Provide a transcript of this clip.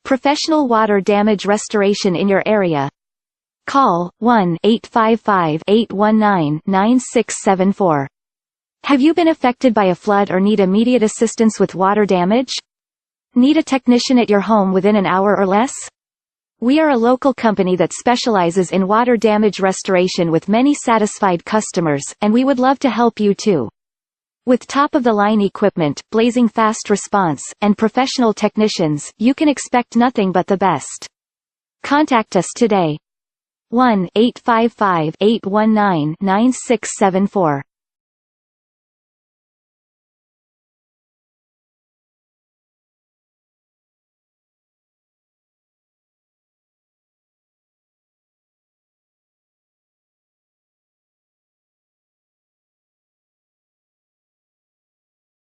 professional water damage restoration in your area. Call 1-855-819-9674. Have you been affected by a flood or need immediate assistance with water damage? Need a technician at your home within an hour or less? We are a local company that specializes in water damage restoration with many satisfied customers, and we would love to help you too. With top-of-the-line equipment, blazing fast response, and professional technicians, you can expect nothing but the best. Contact us today. 1-855-819-9674.